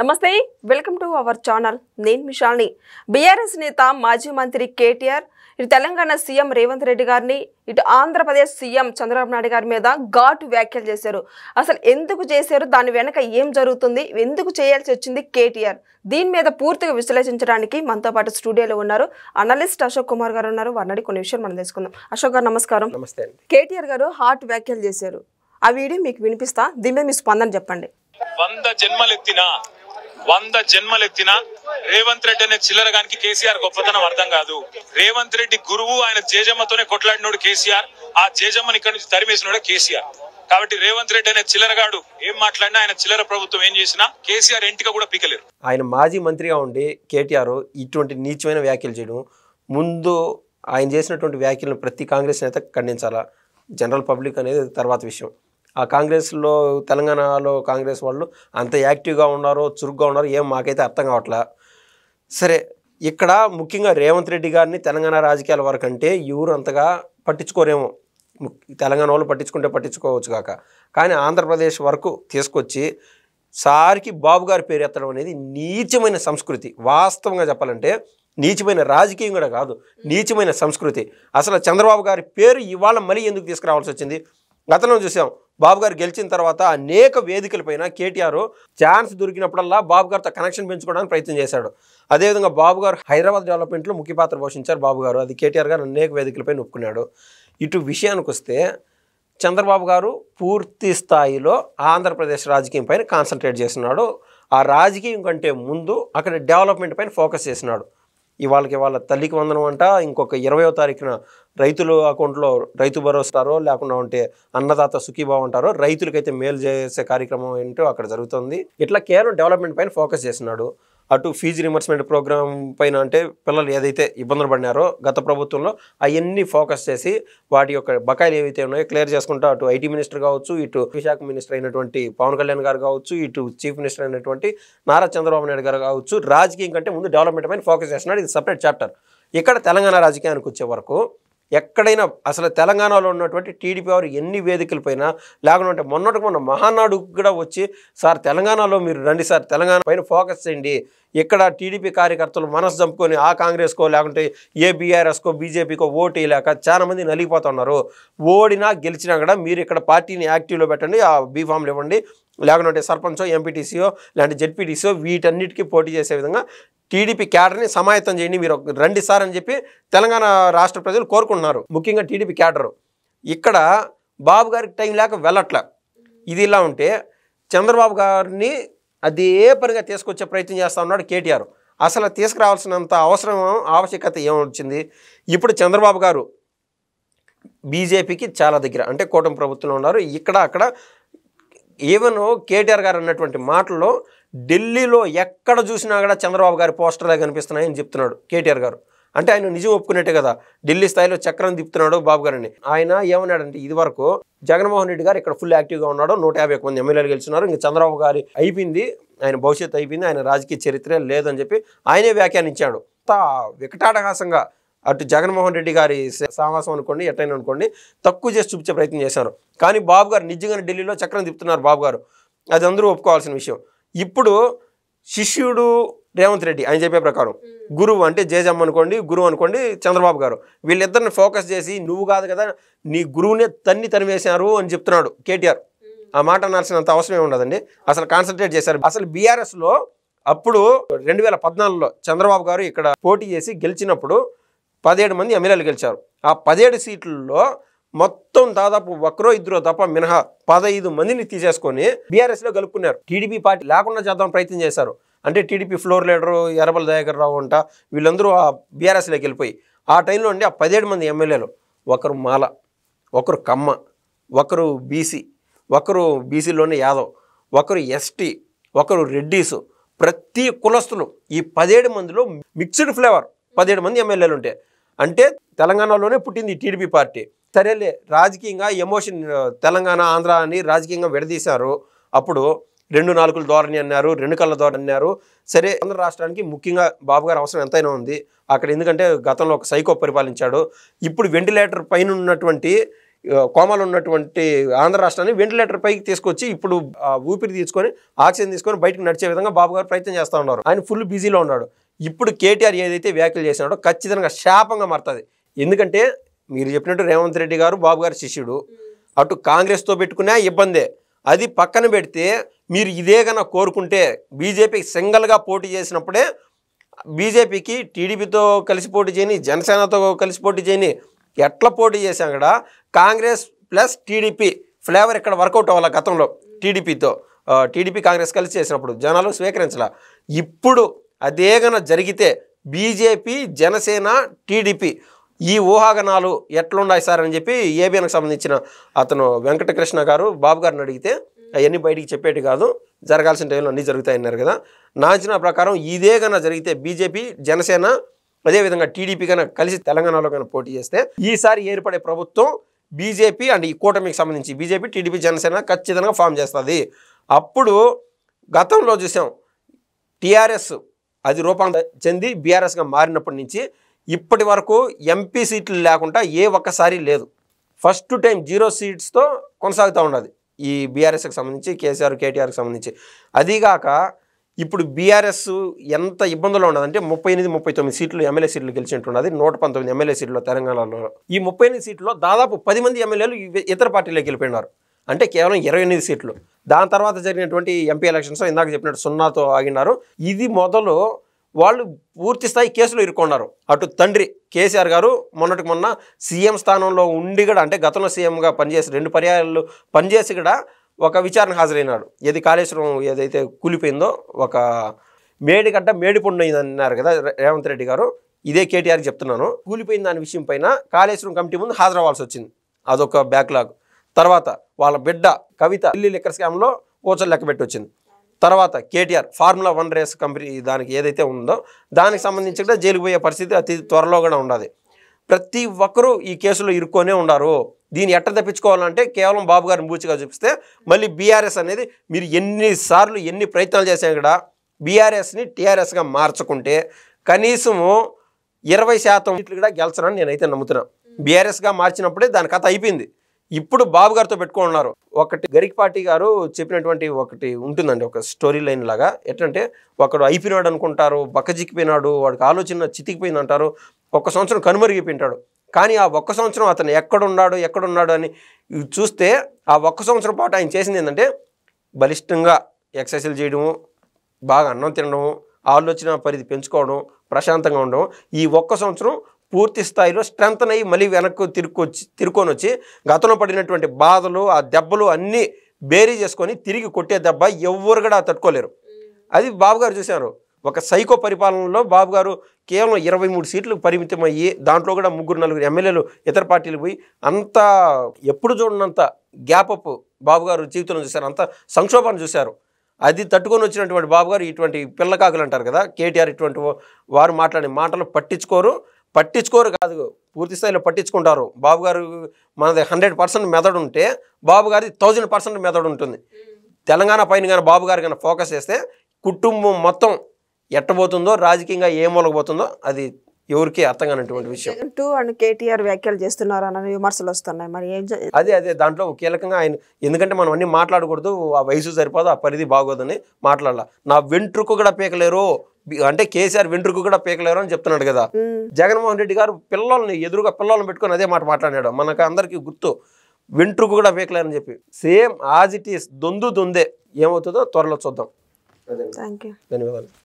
నమస్తే welcome to our channel నేను మిషాల్ని BRS నేత మాజీ మంత్రి కేటీఆర్ ఇటు తెలంగాణ సీఎం రేవంత్ రెడ్డి గారిని ఇటు ఆంధ్రప్రదేశ్ సీఎం చంద్రబాబు నాయుడు గారి మీద ఘాటు వ్యాఖ్యలు చేశారు. అసలు ఎందుకు చేశారు, దాని వెనక ఏం జరుగుతుంది, ఎందుకు చేయాల్సి వచ్చింది కేటీఆర్, దీని మీద పూర్తిగా విశ్లేషించడానికి మనతో పాటు స్టూడియోలో ఉన్నారు అనలిస్ట్ అశోక్ కుమార్ గారు ఉన్నారు. వారిని కొన్ని విషయాలు మనం తెలుసుకుందాం. అశోక్ గారు నమస్కారం. నమస్తే. కేటీఆర్ గారు హాట్ వ్యాఖ్యలు చేశారు. ఆ వీడియో మీకు వినిపిస్తా, దీని మీద మీ స్పందన చెప్పండి. 100 జన్మలెత్తినా రేవంత్ రెడ్డి అనే చిల్లరగానికి కేసీఆర్ గొప్పతనం అర్థం కాదు. రేవంత్ రెడ్డి గురువు, ఆయన జేజమ్మతోనే కొట్లాడినోడు కేసీఆర్. ఆ జేజమ్మని ఇక్కడ నుంచి తరిమేసినోడే కేసీఆర్. కాబట్టి రేవంత్ రెడ్డి అనే చిల్లరగాడు ఏం మాట్లాడినా, ఆయన చిల్లర ప్రభుత్వం ఏం చేసినా కేసీఆర్ ఇంటికి కూడా పీకలేరు. ఆయన మాజీ మంత్రిగా ఉండి కేటీఆర్ ఇటువంటి నీచమైన వ్యాఖ్యలు చేయడం, ముందు ఆయన చేసినటువంటి వ్యాఖ్యలను ప్రతి కాంగ్రెస్ నేత ఖండించాలా, జనరల్ పబ్లిక్ అనేది తర్వాత విషయం. ఆ కాంగ్రెస్లో తెలంగాణలో కాంగ్రెస్ వాళ్ళు అంత యాక్టివ్గా ఉన్నారో చురుగ్గా ఉన్నారో ఏం మాకైతే అర్థం కావట్లా. సరే, ఇక్కడ ముఖ్యంగా రేవంత్ రెడ్డి గారిని తెలంగాణ రాజకీయాల వరకు అంటే ఎవరు అంతగా పట్టించుకోరేమో. తెలంగాణ వాళ్ళు పట్టించుకుంటే పట్టించుకోవచ్చు కాక, కానీ ఆంధ్రప్రదేశ్ వరకు తీసుకొచ్చి సారికి బాబు గారి పేరు ఎత్తడం అనేది నీచమైన సంస్కృతి. వాస్తవంగా చెప్పాలంటే నీచమైన రాజకీయం కూడా కాదు, నీచమైన సంస్కృతి. అసలు చంద్రబాబు గారి పేరు ఇవాళ మళ్ళీ ఎందుకు తీసుకురావాల్సి వచ్చింది? గతంలో చూసాం, బాబు గారు గెలిచిన తర్వాత అనేక వేదికలపైన కేటీఆర్ ఛాన్స్ దొరికినప్పుడల్లా బాబు గారితో కనెక్షన్ పెంచుకోవడానికి ప్రయత్నం చేశాడు. అదేవిధంగా బాబు గారు హైదరాబాద్ డెవలప్మెంట్లో ముఖ్య పాత్ర పోషించారు బాబు గారు. అది కేటీఆర్ గారు అనేక వేదికలపైన ఒప్పుకున్నాడు. ఇటు విషయానికి వస్తే చంద్రబాబు గారు పూర్తి స్థాయిలో ఆంధ్రప్రదేశ్ రాజకీయం పైన కాన్సన్ట్రేట్ చేస్తున్నాడు. ఆ రాజకీయం కంటే ముందు అక్కడ డెవలప్మెంట్ పైన ఫోకస్ చేస్తున్నాడు. ఇవాళ తల్లికి వందనం అంట, ఇంకొక 20వ తారీఖున రైతుల అకౌంట్లో రైతు భరోసారో లేకుండా ఉంటే అన్నదాత సుఖీభావం అంటారో, రైతులకైతే మేలు చేసే కార్యక్రమం ఏంటో అక్కడ జరుగుతుంది. ఇట్లా కేవలం డెవలప్మెంట్ పైన ఫోకస్ చేస్తున్నాడు. అటు ఫీజు రిమర్స్మెంట్ ప్రోగ్రామ్ పైన అంటే పిల్లలు ఏదైతే ఇబ్బందులు పడినారో గత ప్రభుత్వంలో అవన్నీ ఫోకస్ చేసి వాటి యొక్క బకాయిలు ఏవైతే ఉన్నాయో క్లియర్ చేసుకుంటూ అటు ఐటీ మినిస్టర్ కావచ్చు, ఇటు విశాఖ మినిస్టర్ అయినటువంటి పవన్ కళ్యాణ్ గారు కావచ్చు, ఇటు చీఫ్ మినిస్టర్ అయినటువంటి నారా చంద్రబాబు నాయుడు గారు కావచ్చు, రాజకీయం కంటే ముందు డెవలప్మెంట్ పైన ఫోకస్ చేస్తున్నాడు. ఇది సపరేట్ చాప్టర్. ఇక్కడ తెలంగాణ రాజకీయానికి వచ్చే వరకు ఎక్కడైనా అసలు తెలంగాణలో ఉన్నటువంటి టీడీపీ వారు ఎన్ని వేదికలపైన లేకుంటే మొన్న మహానాడు కూడా వచ్చి, సార్ తెలంగాణలో మీరు రండి సార్, తెలంగాణ పైన ఫోకస్ చేయండి, ఇక్కడ టీడీపీ కార్యకర్తలు మనసు చంపుకొని ఆ కాంగ్రెస్కో లేకుంటే ఏ బీఆర్ఎస్కో బీజేపీకో ఓటు వేయలేక చాలామంది నలిగిపోతున్నారు. ఓడినా గెలిచినా కూడా మీరు ఇక్కడ పార్టీని యాక్టివ్లో పెట్టండి, ఆ బీఫామ్లు ఇవ్వండి, లేకుంటే సర్పంచో ఎంపీటీసీయో లేదంటే జెడ్పీటీసీయో వీటన్నిటికీ పోటీ చేసే విధంగా టీడీపీ క్యాడర్ని సమాయత్తం చేయండి, మీరు రండి సార్ అని చెప్పి తెలంగాణ రాష్ట్ర ప్రజలు కోరుకుంటున్నారు. ముఖ్యంగా టీడీపీ క్యాడరు ఇక్కడ బాబు గారికి టైం లేక వెళ్ళట్ల. ఇది ఇలా ఉంటే చంద్రబాబు గారిని అదే పనిగా తీసుకొచ్చే ప్రయత్నం చేస్తూ ఉన్నాడు కేటీఆర్. అసలు తీసుకురావాల్సినంత ఆవశ్యకత ఏమొచ్చింది? ఇప్పుడు చంద్రబాబు గారు బీజేపీకి చాలా దగ్గర, అంటే కూటమి ప్రభుత్వంలో ఉన్నారు. ఇక్కడ అక్కడ ఈవెన్ కేటీఆర్ గారు అన్నటువంటి మాటల్లో ఢిల్లీలో ఎక్కడ చూసినా కూడా చంద్రబాబు గారి పోస్టర్లే కనిపిస్తున్నాయని చెప్తున్నాడు కేటీఆర్ గారు. అంటే ఆయన నిజం ఒప్పుకున్నట్టే కదా, ఢిల్లీ స్థాయిలో చక్రం తిప్పుతున్నాడు బాబు గారిని. ఆయన ఏమన్నాడంటే, ఇది వరకు జగన్మోహన్ రెడ్డి గారు ఇక్కడ ఫుల్ యాక్టివ్గా ఉన్నాడు, 151 మంది ఎమ్మెల్యేలు గెలిచినారు, ఇంకా చంద్రబాబు గారి అయిపోయింది, ఆయన భవిష్యత్తు అయిపోయింది, ఆయన రాజకీయ చరిత్ర లేదని చెప్పి ఆయనే వ్యాఖ్యానించాడు. వికటాటహాసంగా అటు జగన్మోహన్ రెడ్డి గారి సావాసం అనుకోండి, ఎట్టైనా అనుకోండి, తక్కువ చేసి చూపించే ప్రయత్నం చేశారు. కానీ బాబు గారు నిజంగానే ఢిల్లీలో చక్రం తిప్పుతున్నారు బాబు గారు. అది అందరూ ఒప్పుకోవాల్సిన విషయం. ఇప్పుడు శిష్యుడు రేవంత్ రెడ్డి ఆయన చెప్పే ప్రకారం, గురువు అంటే జేజమ్మ అనుకోండి, గురువు అనుకోండి చంద్రబాబు గారు, వీళ్ళిద్దరిని ఫోకస్ చేసి నువ్వు కాదు కదా నీ గురువునే తరివేశారు అని చెప్తున్నాడు కేటీఆర్. ఆ మాట అనాల్సినంత అవసరమే ఉండదండి. అసలు కాన్సన్ట్రేట్ చేశారు. అసలు బీఆర్ఎస్లో అప్పుడు 2014లో చంద్రబాబు గారు ఇక్కడ పోటీ చేసి గెలిచినప్పుడు 17 మంది ఎమ్మెల్యేలు గెలిచారు. ఆ 17 సీట్లలో మొత్తం దాదాపు ఒకరో ఇద్దరో తప్ప మినహా 15 మందిని తీసేసుకొని బీఆర్ఎస్లో కలుపుకున్నారు. టీడీపీ పార్టీ లేకుండా చేద్దాం ప్రయత్నం చేశారు. అంటే TDP floor leader ఎర్రబల్ Dayakar Rao అంట, వీళ్ళందరూ ఆ బీఆర్ఎస్లోకి వెళ్ళిపోయి ఆ టైంలో ఉండి ఆ 17 మంది ఎమ్మెల్యేలు, ఒకరు మాల, ఒకరు కమ్మ, ఒకరు బీసీ, ఒకరు బీసీలోనే యాదవ్, ఒకరు ఎస్టీ, ఒకరు రెడ్డీసు, ప్రతి కులస్తులు ఈ 17 మందిలో మిక్స్డ్ ఫ్లేవర్ 17 మంది ఎమ్మెల్యేలు ఉంటే, అంటే తెలంగాణలోనే పుట్టింది ఈ టీడీపీ పార్టీ. సరేలే, రాజకీయంగా ఎమోషన్ తెలంగాణ ఆంధ్ర అని రాజకీయంగా విడదీశారు. అప్పుడు 2 నాలుకల ధోరణి అన్నారు, 2 కళ్ళ ధోరణి అన్నారు. సరే, ఆంధ్ర రాష్ట్రానికి ముఖ్యంగా బాబు గారి అవసరం ఎంతైనా ఉంది అక్కడ, ఎందుకంటే గతంలో ఒక సైకో పరిపాలించాడు. ఇప్పుడు వెంటిలేటర్ పైన ఉన్నటువంటి కోమాలో ఉన్నటువంటి ఆంధ్ర రాష్ట్రాన్ని వెంటిలేటర్ పైకి తీసుకొచ్చి ఇప్పుడు ఊపిరి తీసుకొని ఆక్సిజన్ తీసుకొని బయటకు నడిచే విధంగా బాబు గారు ప్రయత్నం చేస్తూ ఉన్నారు. ఆయన ఫుల్ బిజీలో ఉన్నాడు. ఇప్పుడు కేటీఆర్ ఏదైతే వ్యాఖ్యలు చేసినాడో ఖచ్చితంగా శాపంగా మారుతుంది. ఎందుకంటే మీరు చెప్పినట్టు రేవంత్ రెడ్డి గారు బాబు గారి శిష్యుడు, అటు కాంగ్రెస్తో పెట్టుకునే ఇబ్బందే. అది పక్కన పెడితే మీరు ఇదే కన్నా కోరుకుంటే బీజేపీకి సింగల్గా పోటీ చేసినప్పుడే బీజేపీకి టీడీపీతో కలిసి పోటీ చేయని, జనసేనతో కలిసి పోటీ చేయని, ఎట్లా పోటీ చేసాం కూడా కాంగ్రెస్ ప్లస్ టీడీపీ ఫ్లేవర్ ఇక్కడ వర్కౌట్ అవ్వాలి. గతంలో టీడీపీ కాంగ్రెస్ కలిసి చేసినప్పుడు జనాలు స్వీకరించాల. ఇప్పుడు అదే కన్నా జరిగితే బీజేపీ జనసేన టీడీపీ ఈ ఊహాగనాలు ఎట్లున్నాయి సార్ అని చెప్పి ఏబిఎన్కి సంబంధించిన అతను వెంకటకృష్ణ గారు బాబు గారిని అడిగితే అవన్నీ బయటికి చెప్పేటి కాదు, జరగాల్సిన టైంలో అన్నీ జరుగుతాయన్నారు కదా. నా అంచనా ప్రకారం ఇదే కన్నా జరిగితే బీజేపీ జనసేన అదేవిధంగా టీడీపీ కన్నా కలిసి తెలంగాణలో కన్నా పోటీ చేస్తే ఈసారి ఏర్పడే ప్రభుత్వం బీజేపీ అండ్ ఈ కూటమికి సంబంధించి బీజేపీ టీడీపీ జనసేన ఖచ్చితంగా ఫామ్ చేస్తుంది. అప్పుడు గతంలో చూసాం టీఆర్ఎస్ అది రూపాంతరం చెంది బీఆర్ఎస్గా మారినప్పటి నుంచి ఇప్పటి వరకు ఎంపీ సీట్లు లేకుండా ఏ ఒక్కసారి లేదు. ఫస్ట్ టైం 0 సీట్స్తో కొనసాగుతూ ఉన్నది ఈ బీఆర్ఎస్కి సంబంధించి, కేసీఆర్ కేటీఆర్కి సంబంధించి. అదీగాక ఇప్పుడు బీఆర్ఎస్ ఎంత ఇబ్బందులో ఉన్నదంటే 38-39 సీట్లు ఎమ్మెల్యే సీట్లు గెలిచినట్టున్నది. 119 ఎమ్మెల్యే సీట్లు తెలంగాణలో. ఈ 38 సీట్లో దాదాపు 10 మంది ఎమ్మెల్యేలు ఇతర పార్టీలోకి వెళ్ళిపోయినారు. అంటే కేవలం 28 సీట్లు. దాని తర్వాత జరిగినటువంటి ఎంపీ ఎలక్షన్స్ ఇందాక చెప్పినట్టు 0తో ఆగినారు. ఇది మొదలు వాళ్ళు పూర్తి స్థాయి కేసులు ఇరుక్కున్నారు. అటు తండ్రి కేసీఆర్ గారు మొన్నటికి మొన్న సీఎం స్థానంలో ఉండి కూడా, అంటే గతంలో సీఎంగా పనిచేసి 2 పర్యాయాలు పనిచేసి కూడా ఒక విచారణ హాజరైనాడు. ఏది కాళేశ్వరం ఏదైతే కూలిపోయిందో, ఒక మేడిగడ్డ మేడిపొండు అన్నారు కదా రేవంత్ రెడ్డి గారు. ఇదే కేటీఆర్కి చెప్తున్నాను. కూలిపోయిన దాని విషయం పైన కాళేశ్వరం కమిటీ ముందు హాజరవ్వాల్సి వచ్చింది. అదొక బ్యాక్లాగ్. తర్వాత వాళ్ళ బిడ్డ కవిత ఢిల్లీ లిక్కర్ స్కామ్లో ఓచలు లెక్క పెట్టి వచ్చింది. తర్వాత కేటీఆర్ ఫార్ములా 1 రేస్ కంపెనీ దానికి ఏదైతే ఉందో దానికి సంబంధించి కూడా జైలుకు పోయే పరిస్థితి అతి త్వరలో కూడా ఉన్నది. ప్రతి ఒక్కరూ ఈ కేసులో ఇరుక్కొనే ఉన్నారు. దీన్ని ఎట్ట తప్పించుకోవాలంటే కేవలం బాబు గారిని బూచిగా చూపిస్తే మళ్ళీ బీఆర్ఎస్ అనేది మీరు ఎన్నిసార్లు ఎన్ని ప్రయత్నాలు చేసినా కూడా బీఆర్ఎస్ని టీఆర్ఎస్గా మార్చుకుంటే కనీసము 20% సీట్లు కూడా గెలిచరని నేనైతే నమ్ముతున్నాను. బీఆర్ఎస్గా మార్చినప్పుడే దాని కథ అయిపోయింది. ఇప్పుడు బాబు గారితో పెట్టుకున్నారు. ఒకటి గరికపాటి గారు చెప్పినటువంటి ఒకటి ఉంటుందండి, ఒక స్టోరీ లైన్ లాగా. ఎట్లంటే ఒకడు అయిపోయినాడు అనుకుంటారు, బక్కజిక్కిపోయినాడు, వాడికి ఆలోచన చితికిపోయింది అంటారు, 1 సంవత్సరం కనుమరిగిపోయింటాడు. కానీ ఆ 1 సంవత్సరం అతను ఎక్కడున్నాడు అని చూస్తే ఆ 1 సంవత్సరం పాటు ఆయన చేసింది ఏంటంటే బలిష్టంగా ఎక్సర్సైజులు చేయడము, బాగా అన్నం తినడము, ఆలోచన పరిధి పెంచుకోవడం, ప్రశాంతంగా ఉండడం. ఈ 1 సంవత్సరం పూర్తి స్థాయిలో స్ట్రెంగ్తన్ అయ్యి మళ్ళీ వెనక్కు తిరుక్కొని వచ్చి గతంలో పడినటువంటి బాధలు ఆ దెబ్బలు అన్నీ బేరీ చేసుకొని తిరిగి కొట్టే దెబ్బ ఎవరు కూడా తట్టుకోలేరు. అది బాబు గారు చూశారు. ఒక సైకో పరిపాలనలో బాబు గారు కేవలం 23 సీట్లకు పరిమితం అయ్యి దాంట్లో కూడా 3-4 ఎమ్మెల్యేలు ఇతర పార్టీలు పోయి అంత ఎప్పుడు చూడనంత గ్యాప్ అప్ బాబు గారు జీవితంలో చూశారు. అంత సంక్షోభాన్ని చూశారు. అది తట్టుకొని వచ్చినటువంటి బాబు గారు ఇటువంటి పిల్లకాకులు అంటారు కదా, కేటీఆర్ ఇటువంటి వారు మాట్లాడే మాటలు పట్టించుకోరు కాదు, పూర్తి స్థాయిలో పట్టించుకుంటారు. బాబు గారు మనది 100% మెథడ్ ఉంటే బాబు గారిది 1000% మెథడ్ ఉంటుంది. తెలంగాణ పైన కానీ బాబు గారు కానీ ఫోకస్ చేస్తే కుటుంబం మొత్తం ఎట్టబోతుందో, రాజకీయంగా ఏ మూలకపోతుందో అది ఎవరికి అర్థం కానటువంటి విషయం. అండ్ కేటీఆర్ వ్యాఖ్యలు చేస్తున్నారు అన్న విమర్శలు వస్తున్నాయి. మరి ఏం అదే దాంట్లో కీలకంగా ఆయన, ఎందుకంటే మనం అన్ని మాట్లాడకూడదు, ఆ వయసు సరిపోదు, ఆ పరిధి బాగోదని మాట్లాడాల. నా వెంట్రుకు కూడా పీకలేరు అంటే కేసీఆర్ వెంట్రుకు కూడా పీకలేరు అని చెప్తున్నాడు కదా. జగన్మోహన్ రెడ్డి గారు ఎదురుగా పిల్లల్ని పెట్టుకొని అదే మాట మాట్లాడాడు. మనకు అందరికీ గుర్తు, వెంట్రుకు కూడా పీకలేరని చెప్పి. సేమ్ యాజ్ ఇట్ ఈస్ దొందే. ఏమవుతుందో త్వరలో చూద్దాం. Thank you. ధన్యవాదాలు.